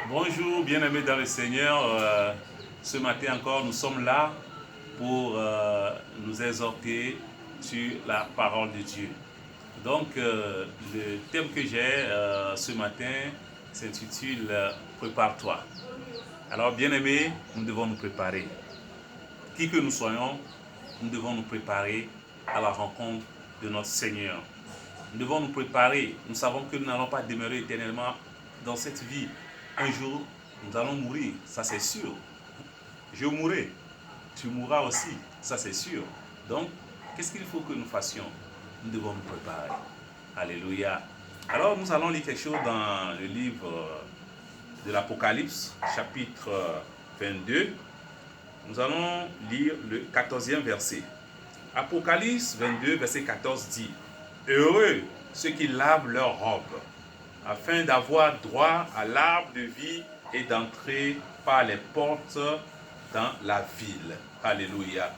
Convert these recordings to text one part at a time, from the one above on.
Bonjour, bien-aimés dans le Seigneur. Ce matin encore, nous sommes là pour nous exhorter sur la parole de Dieu. Donc, le thème que j'ai ce matin s'intitule Prépare-toi. Alors, bien-aimés, nous devons nous préparer. Qui que nous soyons, nous devons nous préparer à la rencontre de notre Seigneur. Nous devons nous préparer. Nous savons que nous n'allons pas demeurer éternellement dans cette vie. Un jour, nous allons mourir, ça c'est sûr. Je mourrai, tu mourras aussi, ça c'est sûr. Donc, qu'est-ce qu'il faut que nous fassions? Nous devons nous préparer. Alléluia. Alors, nous allons lire quelque chose dans le livre de l'Apocalypse, chapitre 22. Nous allons lire le 14e verset. Apocalypse 22, verset 14 dit: Heureux ceux qui lavent leurs robes, afin d'avoir droit à l'arbre de vie et d'entrer par les portes dans la ville. Alléluia.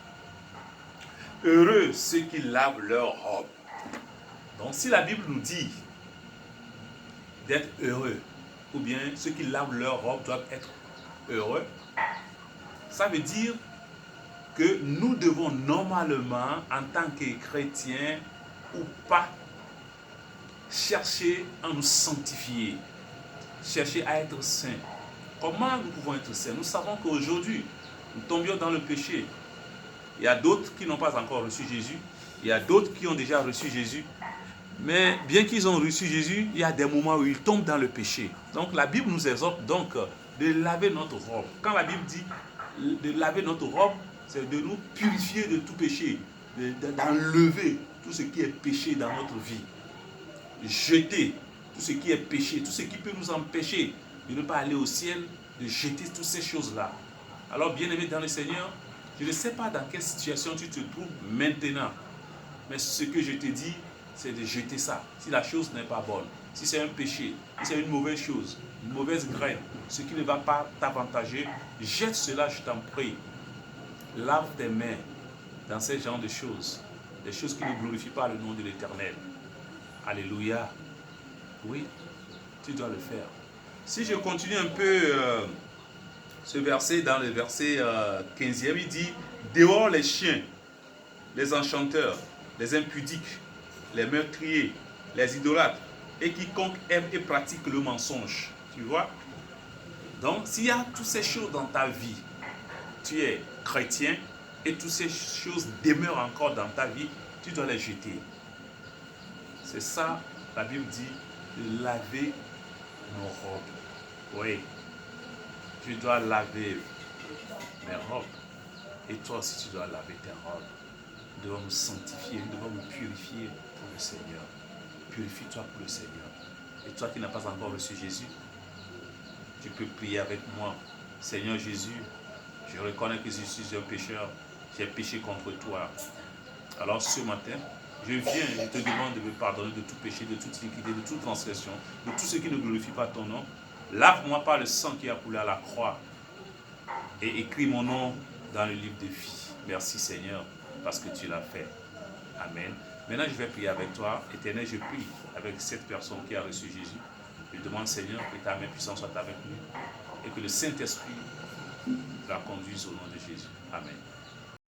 Heureux ceux qui lavent leurs robes. Donc si la Bible nous dit d'être heureux, ou bien ceux qui lavent leurs robes doivent être heureux, ça veut dire que nous devons normalement, en tant que chrétiens ou pas, chercher à nous sanctifier, chercher à être saints. Comment nous pouvons être saints? Nous savons qu'aujourd'hui, nous tombions dans le péché. Il y a d'autres qui n'ont pas encore reçu Jésus. Il y a d'autres qui ont déjà reçu Jésus. Mais bien qu'ils ont reçu Jésus, il y a des moments où ils tombent dans le péché. Donc la Bible nous exhorte donc de laver notre robe. Quand la Bible dit de laver notre robe, c'est de nous purifier de tout péché, d'enlever tout ce qui est péché dans notre vie. Jeter tout ce qui est péché, tout ce qui peut nous empêcher de ne pas aller au ciel, de jeter toutes ces choses-là. Alors, bien-aimé dans le Seigneur, je ne sais pas dans quelle situation tu te trouves maintenant, mais ce que je te dis, c'est de jeter ça. Si la chose n'est pas bonne, si c'est un péché, si c'est une mauvaise chose, une mauvaise graine, ce qui ne va pas t'avantager, jette cela, je t'en prie. Lave tes mains dans ce genre de choses, des choses qui ne glorifient pas le nom de l'Éternel. Alléluia. Oui, tu dois le faire. Si je continue un peu ce verset, dans le verset 15e, il dit: Dehors les chiens, les enchanteurs, les impudiques, les meurtriers, les idolâtres, et quiconque aime et pratique le mensonge. Tu vois? Donc, s'il y a toutes ces choses dans ta vie, tu es chrétien, et toutes ces choses demeurent encore dans ta vie, tu dois les jeter. C'est ça, la Bible dit, de laver nos robes. Oui, je dois laver mes robes. Et toi aussi, tu dois laver tes robes. Nous devons nous sanctifier, nous devons nous purifier pour le Seigneur. Purifie-toi pour le Seigneur. Et toi qui n'as pas encore reçu Jésus, tu peux prier avec moi. Seigneur Jésus, je reconnais que je suis un pécheur. J'ai péché contre toi. Alors ce matin, je viens, je te demande de me pardonner de tout péché, de toute iniquité, de toute transgression, de tout ce qui ne glorifie pas ton nom. Lave-moi par le sang qui a coulé à la croix et écris mon nom dans le livre de vie. Merci Seigneur, parce que tu l'as fait. Amen. Maintenant, je vais prier avec toi. Éternel, je prie avec cette personne qui a reçu Jésus. Je demande Seigneur que ta main puissante soit avec nous et que le Saint-Esprit la conduise au nom de Jésus. Amen.